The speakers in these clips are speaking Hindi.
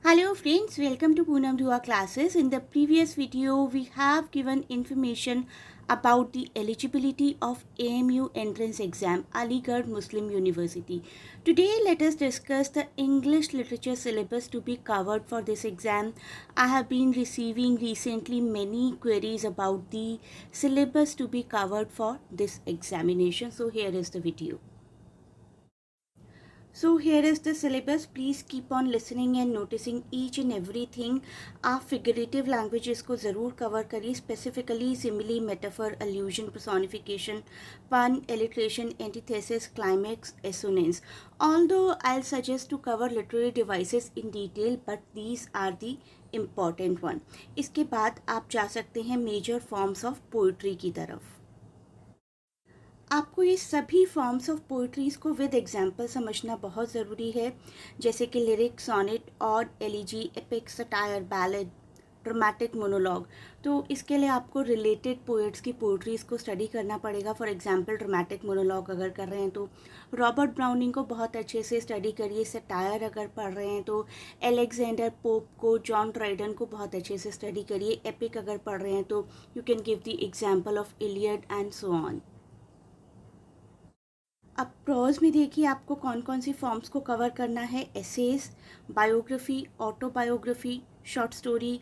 Hello friends, welcome to Poonam Dua classes. In the previous video, we have given information about the eligibility of AMU entrance exam, Aligarh Muslim University. Today, let us discuss the English literature syllabus to be covered for this exam. I have been receiving recently many queries about the syllabus to be covered for this examination. So here is the video. So here is the syllabus. Please keep on listening and noticing each and everything. आप figurative languages को ज़रूर cover करिए, specifically simile, metaphor, allusion, personification, pun, alliteration, antithesis, climax, assonance. Although I'll suggest to cover literary devices in detail, but these are the important one. इसके बाद आप जा सकते हैं major forms of poetry की तरफ. आपको ये सभी फॉर्म्स ऑफ पोइट्रीज़ को विद एग्जाम्पल समझना बहुत ज़रूरी है, जैसे कि लिरिक, सोनेट और elegy, epic, satire, ballad, dramatic, monologue. तो इसके लिए आपको रिलेटेड पोइट्स की पोइट्रीज़ को स्टडी करना पड़ेगा. फॉर एग्जांपल ड्रामेटिक मोनोलॉग अगर कर रहे हैं तो रॉबर्ट ब्राउनिंग को बहुत अच्छे से स्टडी करिए. सटायर अगर पढ़ रहे हैं तो एलेक्जेंडर पोप को, जॉन ड्राइडन को बहुत अच्छे से स्टडी करिए. एपिक अगर पढ़ रहे हैं तो you can give the example of Iliad and so on. अब प्रोज में देखिए आपको कौन कौन सी फॉर्म्स को कवर करना है. Essays, biography, autobiography, short story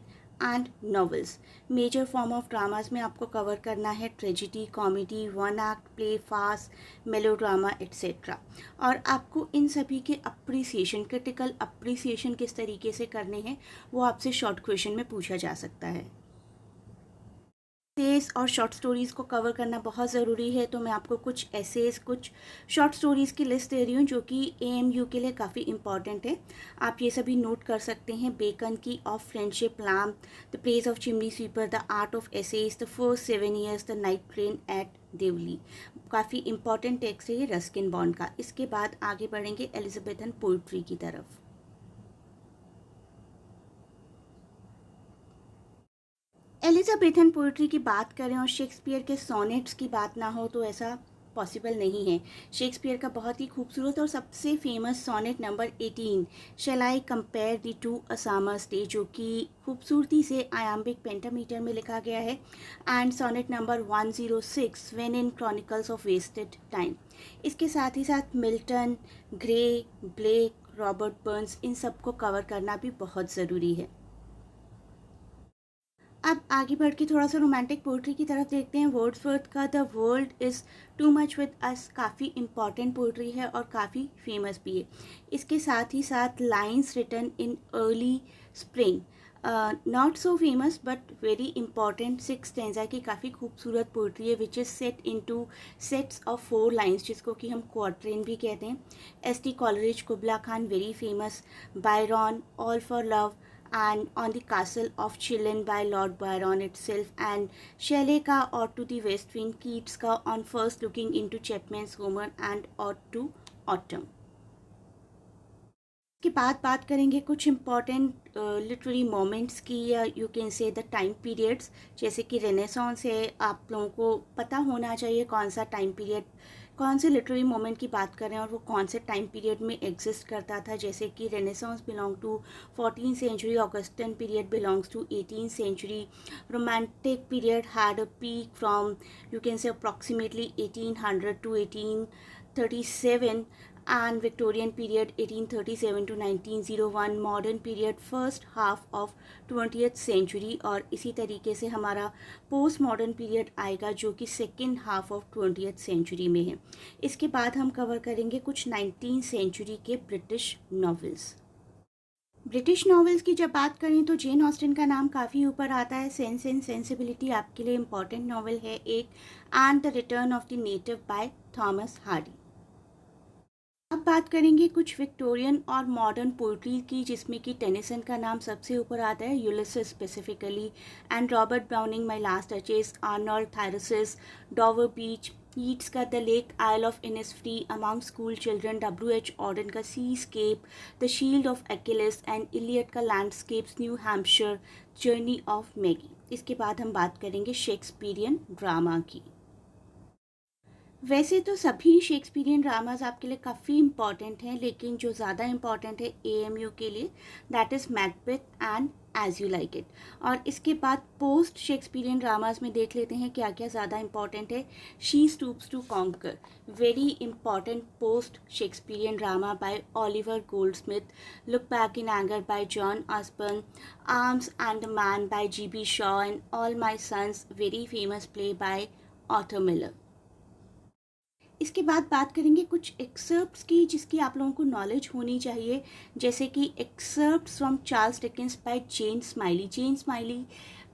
and novels. Major form of dramas में आपको कवर करना है tragedy, comedy, one act play, फास्ट, मेलोड्रामा एट्सेट्रा. और आपको इन सभी के अप्रिसिएशन, क्रिटिकल अप्रिसिएशन किस तरीके से करने हैं वो आपसे शॉर्ट क्वेश्चन में पूछा जा सकता है. एसेज और शॉर्ट स्टोरीज़ को कवर करना बहुत ज़रूरी है, तो मैं आपको कुछ एसेज, कुछ शॉर्ट स्टोरीज़ की लिस्ट दे रही हूँ जो कि एएमयू के लिए काफ़ी इंपॉर्टेंट है. आप ये सभी नोट कर सकते हैं. बेकन की of friendship, Lamb, the praise of chimney sweeper, the art of essays, the first 7 years, the night train at Deoli. काफ़ी इंपॉर्टेंट टेक्स्ट है ये रस्किन बॉन्ड का. इसके बाद आगे बढ़ेंगे एलिजाबेथन पोइट्री की तरफ. एलिजाबेथन पोइट्री की बात करें और शेक्सपियर के सोनेट्स की बात ना हो तो ऐसा पॉसिबल नहीं है. शेक्सपियर का बहुत ही खूबसूरत और सबसे famous sonnet number 18, shall I compare thee to a summer's day, जो कि खूबसूरती से आयाम्बिक पेंटामीटर में लिखा गया है. And sonnet number 106, when in chronicles of wasted time. इसके साथ ही साथ Milton, Gray, Blake, Robert Burns, इन सब को कवर करना भी बहुत ज़रूरी है. अब आगे बढ़ के थोड़ा सा रोमांटिक पोइट्री की तरफ देखते हैं. वर्ड्सवर्थ का the world is too much with us काफ़ी इंपॉर्टेंट पोइट्री है और काफ़ी फेमस भी है. इसके साथ ही साथ lines written in early spring, not so famous but very important. 6 stanza की काफ़ी खूबसूरत पोइट्री है which is set into sets of 4 lines, जिसको कि हम क्वार्ट्रेन भी कहते हैं. S T Coleridge, Kubla Khan, very famous. Byron, all for love, and on the castle of Chillon by Lord Byron itself, and Shelley का Ode to the West Wind, Keats का On First Looking into Chapman's Homer and Ode to Autumn. के बाद बात करेंगे कुछ इम्पॉर्टेंट लिटरेरी मोमेंट्स की, या यू कैन से द टाइम पीरियड्स. जैसे कि रेनेसॉन्स है, आप लोगों को पता होना चाहिए कौन सा टाइम पीरियड, कौन से लिटरेरी मोमेंट की बात करें और वो कौन से टाइम पीरियड में एग्जिस्ट करता था. जैसे कि renaissance belong to 14th century, Augustan period belongs to 18th century, romantic period had a peak from you can say approximately 1800 to 1837, and Victorian period 1837 to 1901, modern period first half of 20th century. और इसी तरीके से हमारा पोस्ट मॉडर्न पीरियड आएगा जो कि second half of 20th century में है. इसके बाद हम कवर करेंगे कुछ 19th century के ब्रिटिश नॉवेल्स. ब्रिटिश नॉवेल्स की जब बात करें तो जेन ऑस्टिन का नाम काफ़ी ऊपर आता है. सेंस एंड सेंसिबिलिटी आपके लिए इम्पॉर्टेंट नॉवेल है एक. And the return of the native by Thomas Hardy. अब बात करेंगे कुछ विक्टोरियन और मॉडर्न पोइट्री की, जिसमें कि टेनिसन का नाम सबसे ऊपर आता है, Ulysses specifically, and Robert Browning my last Duchess, Arnold Thyrsis, Dover Beach, Yeats का the lake isle of Innisfree, among school children, W.H. Auden का seascape, the shield of Achilles, and Eliot का landscapes, New Hampshire, journey of Magi. इसके बाद हम बात करेंगे शेक्सपियरियन ड्रामा की. वैसे तो सभी शेक्सपियरियन ड्रामाज आपके लिए काफ़ी इम्पॉर्टेंट हैं, लेकिन जो ज़्यादा इम्पॉर्टेंट है एएमयू के लिए, that is Macbeth and as you like it. और इसके बाद पोस्ट शेक्सपियरियन ड्रामाज में देख लेते हैं क्या क्या ज़्यादा इम्पॉर्टेंट है। She stoops to conquer, very important post Shakespearean drama by Oliver Goldsmith. Look back in anger by John Osborne, arms and the man by GB Shaw and all my sons, very famous play by Arthur Miller. इसके बाद बात करेंगे कुछ एक्सर्प्ट्स की जिसकी आप लोगों को नॉलेज होनी चाहिए, जैसे कि excerpts from Charles Dickens by Jane Smiley. Jane Smiley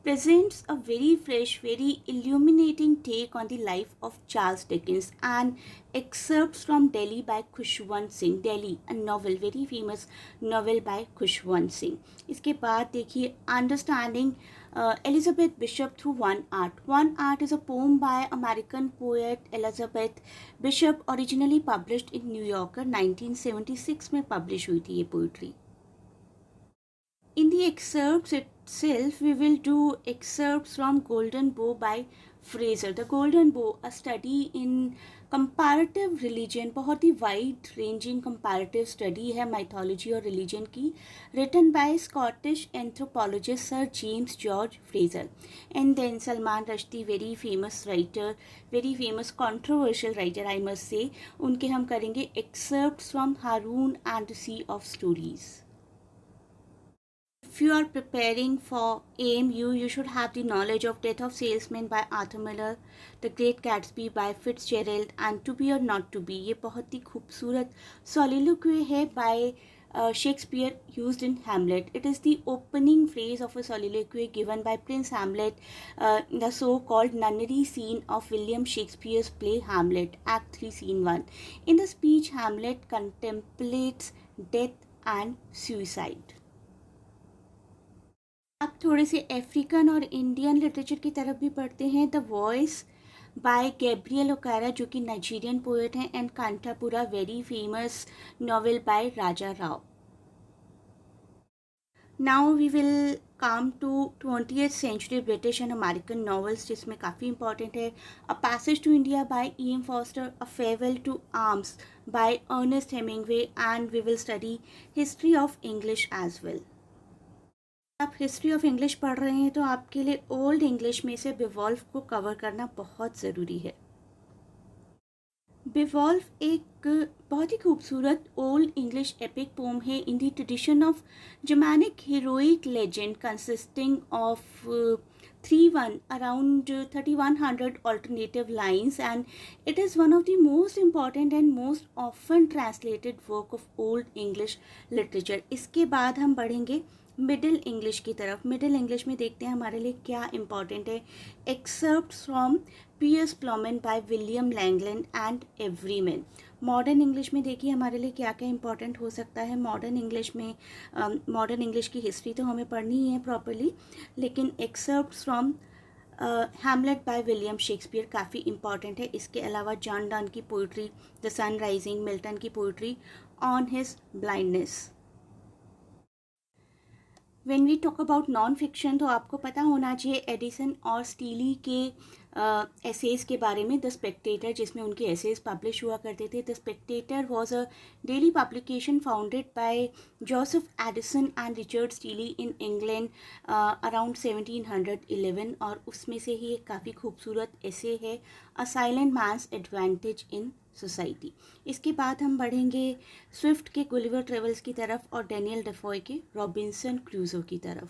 presents a very fresh, very illuminating take on the life of Charles Dickens, and excerpts from Delhi by Khushwant Singh. Delhi, a novel, very famous novel by Khushwant Singh. इसके बाद देखिए Understanding Elizabeth Bishop through One Art. One Art is a poem by American poet Elizabeth Bishop, originally published in New Yorker 1976 में publish हुई थी ये poetry. In the excerpts itself, we will do excerpts from Golden Bow by Fraser. The Golden Bow, a study in comparative religion, बहुत ही wide ranging comparative study है mythology और religion की, written by Scottish anthropologist Sir James George Fraser. And then Salman Rushdie, very famous writer, very famous controversial writer I must say, उनके हम करेंगे excerpts from Haroun and the Sea of Stories. If you are preparing for AMU, you should have the knowledge of Death of Salesman by Arthur Miller, The Great Gatsby by Fitzgerald, and To Be or Not To Be. ये बहुत ही खूबसूरत soliloquy है by Shakespeare used in Hamlet. It is the opening phrase of a soliloquy given by Prince Hamlet, the so-called nunnery scene of William Shakespeare's play Hamlet, Act 3, Scene 1. In the speech, Hamlet contemplates death and suicide. अब थोड़े से अफ्रीकन और इंडियन लिटरेचर की तरफ भी पढ़ते हैं. The voice by Gabriel Okara, जो कि नाइजीरियन पोएट हैं, and Kanthapura, very famous novel by Raja Rao. Now we will come to 20th century British and American novels, जिसमें काफ़ी इंपॉर्टेंट है a passage to India by E.M. Forster, a farewell to arms by Ernest Hemingway, and we will study history of English as well. आप हिस्ट्री ऑफ इंग्लिश पढ़ रहे हैं तो आपके लिए ओल्ड इंग्लिश में से बिवॉल्फ को कवर करना बहुत ज़रूरी है. बिवॉल्फ एक बहुत ही खूबसूरत ओल्ड इंग्लिश एपिक पोम है in the tradition of Germanic heroic legend consisting of 3100 alternative lines, and it is one of the most important and most often translated work of old English literature. इसके बाद हम बढ़ेंगे मिडिल इंग्लिश की तरफ. मिडिल इंग्लिश में देखते हैं हमारे लिए क्या इंपॉर्टेंट है. Excerpts from P.S. Plowman by William Langland and Everyman. Modern English में देखिए हमारे लिए क्या क्या इंपॉर्टेंट हो सकता है. मॉडर्न इंग्लिश में मॉडर्न इंग्लिश की हिस्ट्री तो हमें पढ़नी ही है प्रॉपरली, लेकिन excerpts from Hamlet by William Shakespeare काफ़ी इंपॉर्टेंट है. इसके अलावा जॉन डन की poetry the sun rising, Milton की poetry on his blindness. When we talk about non fiction तो आपको पता होना चाहिए एडिसन और स्टीली के एसेज के बारे में. द स्पेक्टेटर, जिसमें उनके एसेज पब्लिश हुआ करते थे. The Spectator was a daily publication founded by Joseph Addison and Richard steely in England around 1711, और उसमें से ही एक काफ़ी खूबसूरत एसे है a silent man's advantage in society. इसके बाद हम बढ़ेंगे स्विफ्ट के गुलिवर ट्रेवल्स की तरफ और डेनियल डेफॉय के रॉबिन्सन क्रूजो की तरफ.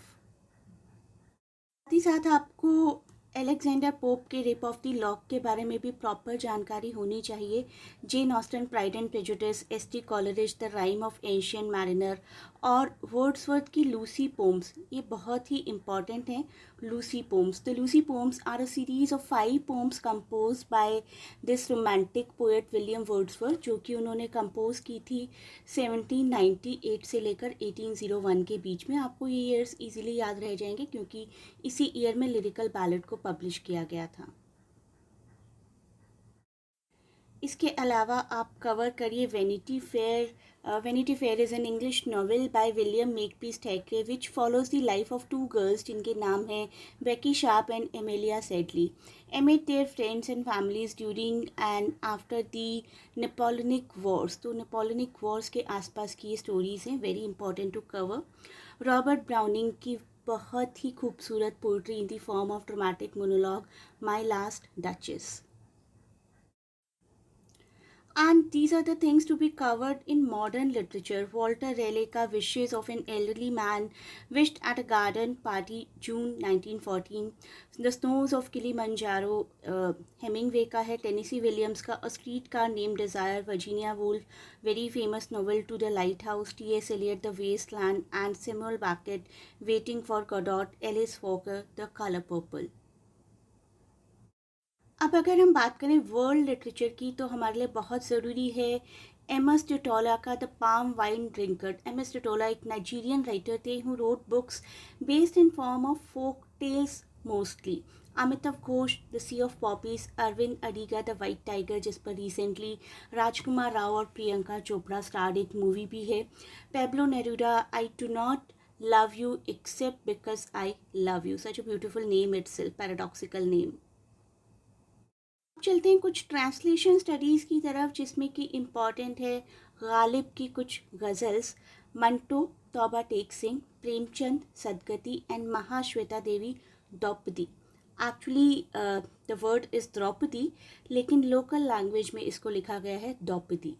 साथ ही साथ आपको एलेक्जेंडर पोप के रेप ऑफ द लॉक के बारे में भी प्रॉपर जानकारी होनी चाहिए. Jane Austen pride and prejudice, S T. Coleridge the rime of ancient mariner, और वर्ड्सवर्थ की लूसी पोम्स, ये बहुत ही इंपॉर्टेंट हैं. Lucy poems, the Lucy poems are a series of 5 poems compose by this romantic poet William Wordsworth, जो कि उन्होंने कंपोज की थी 1798 से लेकर 1801 के बीच में. आपको ये ईयर्स इजीली याद रह जाएंगे क्योंकि इसी ईयर में लिरिकल बैलेड को पब्लिश किया गया था. इसके अलावा आप कवर करिए Vanity Fair. Vanity Fair is an English novel by William Makepeace Thackeray which follows the life of 2 girls जिनके नाम हैं Becky Sharp and Amelia Sedley. Amid their friends and families during and after the Napoleonic wars. तो नेपोलियनिक वॉर्स के आसपास की ये स्टोरीज़ हैं, very important to cover. Robert Browning की बहुत ही खूबसूरत poetry in the form of dramatic monologue my last duchess. And these are the things to be covered in modern literature. Walter Raleigh का Wishes of an Elderly Man Wished at a Garden Party, June 1914. The Snows of Kilimanjaro, Hemingway का है. Tennessee Williams का A Streetcar Named Desire, Virginia Woolf, very famous novel To the Lighthouse. T.S. Eliot, The Wasteland, and Samuel Beckett, Waiting for Godot. Alice Walker, The Color Purple. अब अगर हम बात करें वर्ल्ड लिटरेचर की तो हमारे लिए बहुत ज़रूरी है एमएस टोटोला का the palm wine drinker. MS Tutuola एक नाइजीरियन राइटर थे who wrote books based in form of folk tales mostly. Amitav Ghosh the sea of poppies, Aravind Adiga the white tiger जिस पर रिसेंटली राजकुमार राव और प्रियंका चोपड़ा स्टार्ड एक मूवी भी है. Pablo Neruda I do not love you except because I love you. Such a beautiful name itself, paradoxical name. चलते हैं कुछ ट्रांसलेशन स्टडीज़ की तरफ जिसमें कि इम्पॉर्टेंट है गालिब की कुछ गज़ल्स, मंटो तौबा take Singh, Premchand Sadgati and Mahasweta Devi Draupadi. Actually the word is Draupadi लेकिन लोकल लैंग्वेज में इसको लिखा गया है Draupadi.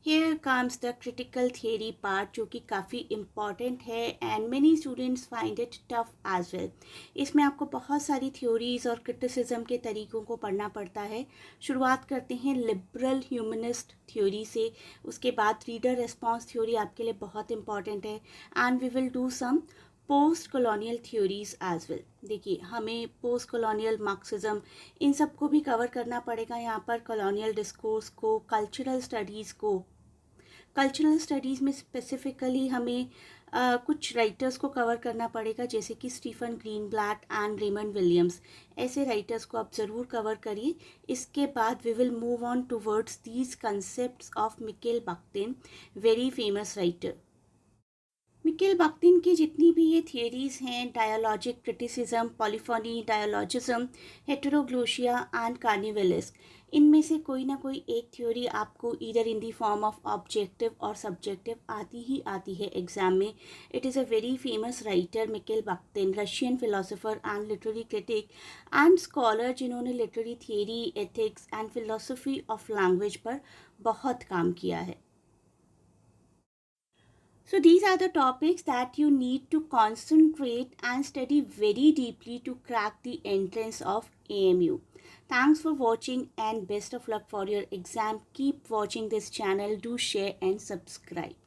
Here comes the critical theory part जो कि काफ़ी इम्पॉर्टेंट है and many students find it tough as well. इसमें आपको बहुत सारी थ्योरीज और क्रिटिसिज्म के तरीक़ों को पढ़ना पड़ता है. शुरुआत करते हैं लिबरल ह्यूमनिस्ट थ्योरी से, उसके बाद रीडर रेस्पॉन्स थ्योरी आपके लिए बहुत इंपॉर्टेंट है and we will do some post colonial theories as well. देखिए हमें पोस्ट कॉलोनियल मार्क्सिज्म इन सब को भी कवर करना पड़ेगा यहाँ पर, कॉलोनियल डिस्कोर्स को, कल्चरल स्टडीज़ को. कल्चरल स्टडीज़ में स्पेसिफ़िकली हमें कुछ राइटर्स को कवर करना पड़ेगा जैसे कि Stephen Greenblatt and Raymond Williams. ऐसे राइटर्स को आप ज़रूर कवर करिए. इसके बाद we will move on towards these concepts of Mikhail Bakhtin, very famous writer. Mikhail Bakhtin की जितनी भी ये थियरीज़ हैं, dialogic criticism, polyphony, dialogism, heteroglossia and carnivalesque, इनमें से कोई ना कोई एक थ्योरी आपको either in the form of objective और सब्जेक्टिव आती है एग्जाम में. It is a very famous writer Mikhail Bakhtin, Russian philosopher and literary critic and scholar जिन्होंने literary theory, ethics and philosophy of language पर बहुत काम किया है. So these are the topics that you need to concentrate and study very deeply to crack the entrance of AMU. Thanks for watching and best of luck for your exam. Keep watching this channel. Do share and subscribe.